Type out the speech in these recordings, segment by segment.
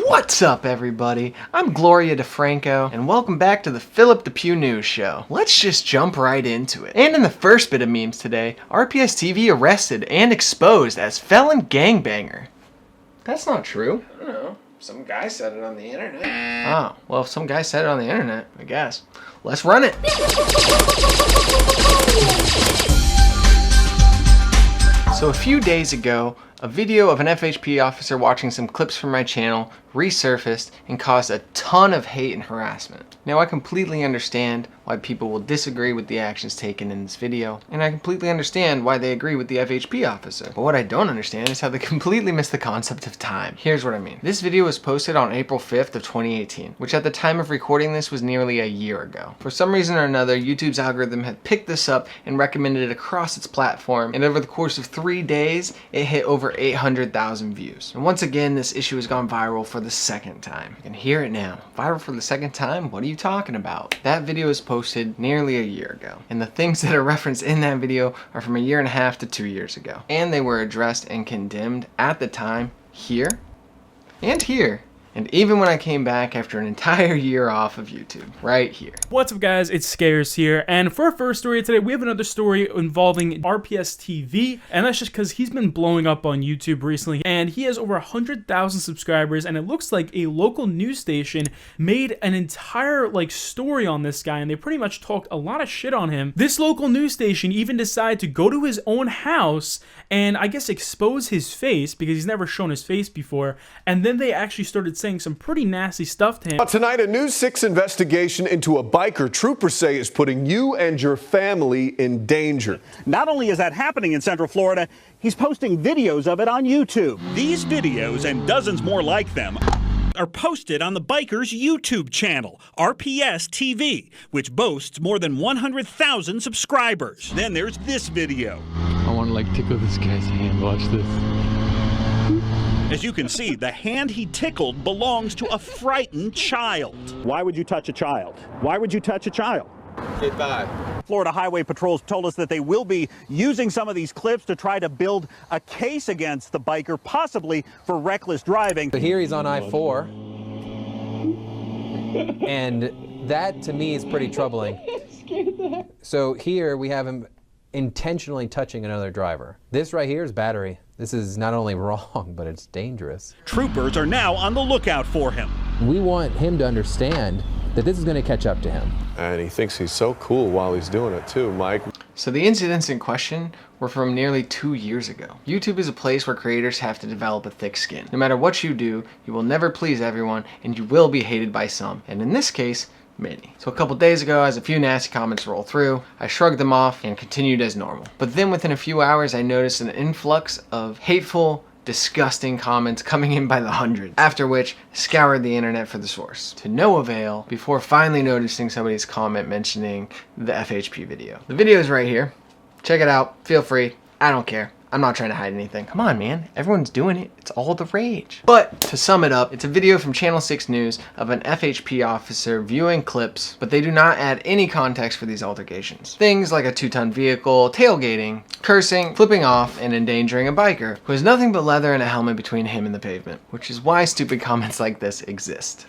What's up, everybody? I'm Gloria DeFranco, and welcome back to the Philip DePue News Show. Let's just jump right into it. And in the first bit of memes today, RPSTV arrested and exposed as felon gangbanger. That's not true. I don't know. Some guy said it on the internet. Oh, well, if some guy said it on the internet, I guess. Let's run it. So a few days ago, a video of an FHP officer watching some clips from my channel resurfaced and caused a ton of hate and harassment. Now, I completely understand why people will disagree with the actions taken in this video, and I completely understand why they agree with the FHP officer. But what I don't understand is how they completely miss the concept of time. Here's what I mean. This video was posted on April 5th of 2018, which at the time of recording this was nearly a year ago. For some reason or another, YouTube's algorithm had picked this up and recommended it across its platform, and over the course of 3 days, it hit over 800,000 views. And once again, this issue has gone viral for the second time. You can hear it now. Viral for the second time? What are you talking about? That video was posted nearly a year ago, and the things that are referenced in that video are from 1.5 years to 2 years ago. And they were addressed and condemned at the time here and here. And even when I came back after an entire year off of YouTube, right here. What's up, guys? It's Scares here, and for our first story today, we have another story involving RPSTV, and that's just because he's been blowing up on YouTube recently, and he has over 100,000 subscribers, and it looks like a local news station made an entire story on this guy, and they pretty much talked a lot of shit on him. This local news station even decided to go to his own house and I guess expose his face, because he's never shown his face before, and then they actually started saying some pretty nasty stuff to him. Tonight, a News 6 investigation into a biker troopers say is putting you and your family in danger. Not only is that happening in Central Florida, he's posting videos of it on YouTube. These videos and dozens more like them are posted on the biker's YouTube channel, RPSTV, which boasts more than 100,000 subscribers. Then there's this video. I want to tickle this guy's hand. Watch this. As you can see, the hand he tickled belongs to a frightened child. Why would you touch a child? Why would you touch a child? Goodbye. Florida Highway Patrols told us that they will be using some of these clips to try to build a case against the biker, possibly for reckless driving. So here he's on I-4, and that to me is pretty troubling. So here we have him intentionally touching another driver. This right here is battery. This is not only wrong, but it's dangerous. Troopers are now on the lookout for him. We want him to understand that this is going to catch up to him. And he thinks he's so cool while he's doing it too, Mike. So the incidents in question were from nearly 2 years ago. YouTube is a place where creators have to develop a thick skin. No matter what you do, you will never please everyone, and you will be hated by some. And in this case, many. So a couple days ago, as a few nasty comments rolled through, I shrugged them off and continued as normal. But then within a few hours, I noticed an influx of hateful, disgusting comments coming in by the hundreds, after which I scoured the internet for the source, to no avail, before finally noticing somebody's comment mentioning the FHP video. The video is right here. Check it out. Feel free. I don't care. I'm not trying to hide anything. Come on, man. Everyone's doing it. It's all the rage. But to sum it up, it's a video from Channel 6 News of an FHP officer viewing clips, but they do not add any context for these altercations. Things like a 2-ton vehicle, tailgating, cursing, flipping off, and endangering a biker who has nothing but leather and a helmet between him and the pavement, which is why stupid comments like this exist.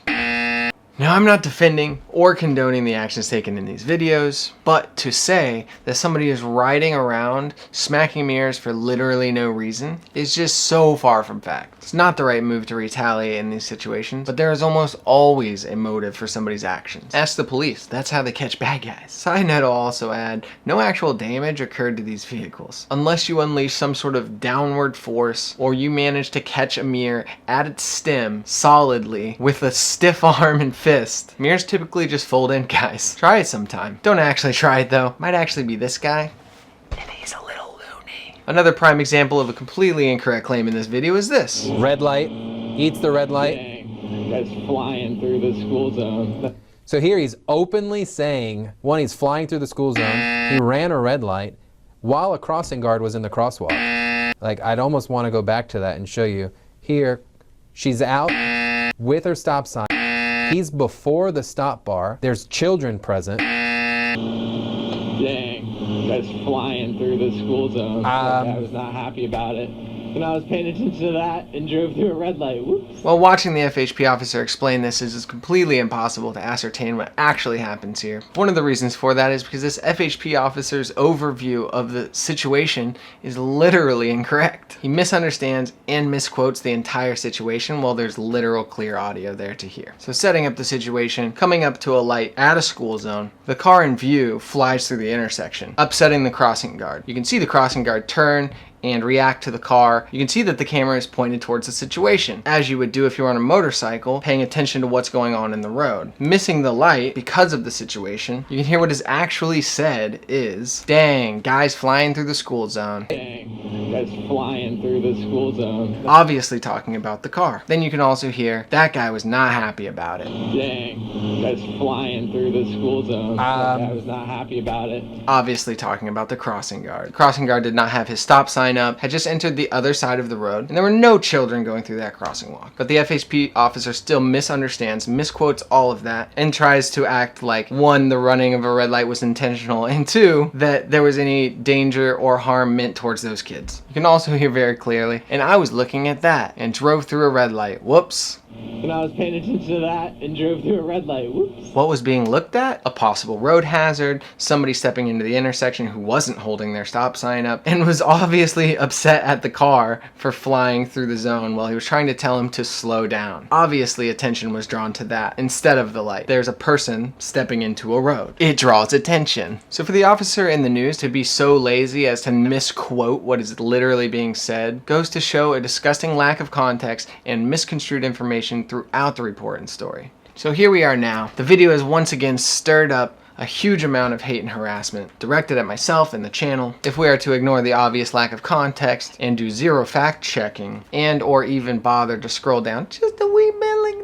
Now, I'm not defending or condoning the actions taken in these videos, but to say that somebody is riding around smacking mirrors for literally no reason is just so far from fact. It's not the right move to retaliate in these situations, but there is almost always a motive for somebody's actions. Ask the police. That's how they catch bad guys. Side note, I'll also add, no actual damage occurred to these vehicles, unless you unleash some sort of downward force or you manage to catch a mirror at its stem solidly with a stiff arm and fist. Mirrors typically just fold in, guys. Try it sometime. Don't actually try it though. Might actually be this guy. And he's a little loony. Another prime example of a completely incorrect claim in this video is this. Red light, eats the red light. Dang, that's flying through the school zone. So here he's openly saying, one, he's flying through the school zone. He ran a red light while a crossing guard was in the crosswalk. I'd almost want to go back to that and show you. Here, she's out with her stop sign. He's before the stop bar. There's children present. Dang, that's flying through the school zone. I was not happy about it. And I was paying attention to that and drove through a red light. Whoops. While watching the FHP officer explain this, it is completely impossible to ascertain what actually happens here. One of the reasons for that is because this FHP officer's overview of the situation is literally incorrect. He misunderstands and misquotes the entire situation while there's literal clear audio there to hear. So setting up the situation, coming up to a light at a school zone, the car in view flies through the intersection, upsetting the crossing guard. You can see the crossing guard turn and react to the car. You can see that the camera is pointed towards the situation, as you would do if you were on a motorcycle, paying attention to what's going on in the road. Missing the light because of the situation, you can hear what is actually said is, "Dang, guys flying through the school zone." Dang, guys flying through the school zone. Obviously talking about the car. Then you can also hear, "That guy was not happy about it." Dang, guys flying through the school zone. I was not happy about it. Obviously talking about the crossing guard. The crossing guard did not have his stop sign up, had just entered the other side of the road, and there were no children going through that crossing walk. But the FHP officer still misunderstands, misquotes all of that, and tries to act like, one, the running of a red light was intentional, and two, that there was any danger or harm meant towards those kids. You can also hear very clearly, "And I was looking at that and drove through a red light. Whoops." And I was paying attention to that and drove through a red light. Whoops. What was being looked at? A possible road hazard, somebody stepping into the intersection who wasn't holding their stop sign up, and was obviously upset at the car for flying through the zone while he was trying to tell him to slow down. Obviously attention was drawn to that instead of the light. There's a person stepping into a road. It draws attention. So for the officer in the news to be so lazy as to misquote what is literally being said goes to show a disgusting lack of context and misconstrued information throughout the report and story. So here we are now. The video has once again stirred up a huge amount of hate and harassment directed at myself and the channel. If we are to ignore the obvious lack of context and do zero fact checking and or even bother to scroll down just a wee bit, like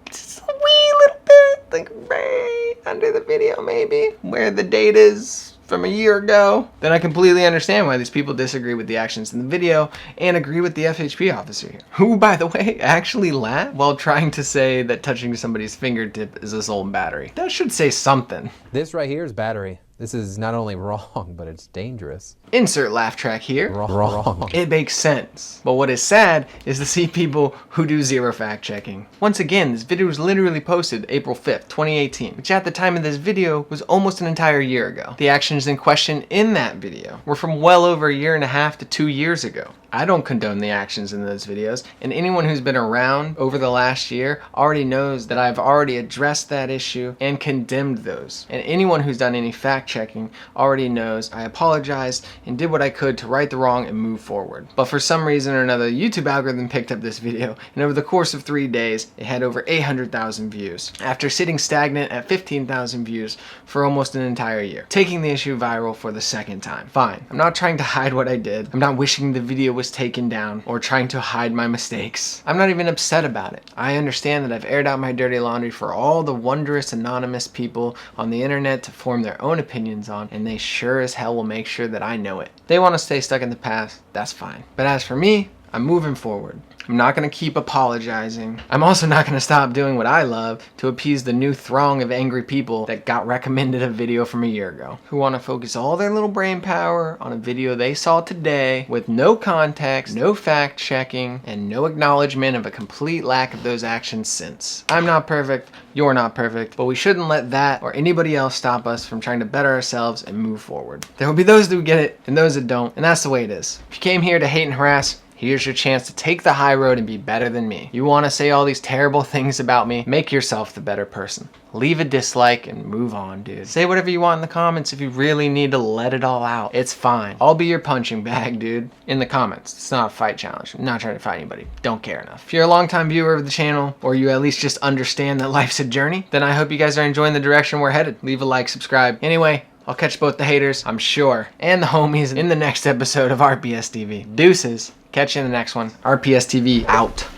just a wee little bit, like right under the video maybe, where the date is from a year ago, then I completely understand why these people disagree with the actions in the video and agree with the FHP officer here, who, by the way, actually laughed while trying to say that touching somebody's fingertip is assault and battery. That should say something. This right here is battery. This is not only wrong, but it's dangerous. Insert laugh track here. Wrong. It makes sense. But what is sad is to see people who do zero fact checking. Once again, this video was literally posted April 5th, 2018, which at the time of this video was almost an entire year ago. The actions in question in that video were from well over a year and a half to 2 years ago. I don't condone the actions in those videos, and anyone who's been around over the last year already knows that I've already addressed that issue and condemned those. And anyone who's done any fact checking already knows I apologized and did what I could to right the wrong and move forward. But for some reason or another, the YouTube algorithm picked up this video, and over the course of 3 days, it had over 800,000 views, after sitting stagnant at 15,000 views for almost an entire year, taking the issue viral for the second time. Fine, I'm not trying to hide what I did. I'm not wishing the video was taken down or trying to hide my mistakes. I'm not even upset about it. I understand that I've aired out my dirty laundry for all the wondrous anonymous people on the internet to form their own opinions on, and they sure as hell will make sure that I know it. They want to stay stuck in the past, that's fine. But as for me, I'm moving forward. I'm not going to keep apologizing. I'm also not going to stop doing what I love to appease the new throng of angry people that got recommended a video from a year ago, who want to focus all their little brain power on a video they saw today with no context, no fact checking, and no acknowledgement of a complete lack of those actions since. I'm not perfect, you're not perfect, but we shouldn't let that or anybody else stop us from trying to better ourselves and move forward. There will be those who get it and those that don't, and that's the way it is. If you came here to hate and harass, here's your chance to take the high road and be better than me. You want to say all these terrible things about me? Make yourself the better person. Leave a dislike and move on, dude. Say whatever you want in the comments if you really need to let it all out. It's fine. I'll be your punching bag, dude. In the comments. It's not a fight challenge. I'm not trying to fight anybody. Don't care enough. If you're a longtime viewer of the channel, or you at least just understand that life's a journey, then I hope you guys are enjoying the direction we're headed. Leave a like, subscribe. Anyway, I'll catch both the haters, I'm sure, and the homies in the next episode of RPSTV. Deuces. Catch you in the next one. RPSTV out.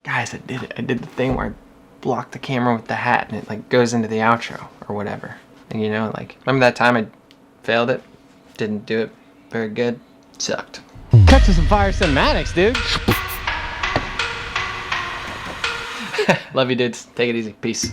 Guys, I did it. I did the thing where I blocked the camera with the hat and it like goes into the outro or whatever. And you know, like, remember that time I failed it? Didn't do it very good? Sucked. Cut to some fire cinematics, dude. Love you dudes. Take it easy. Peace.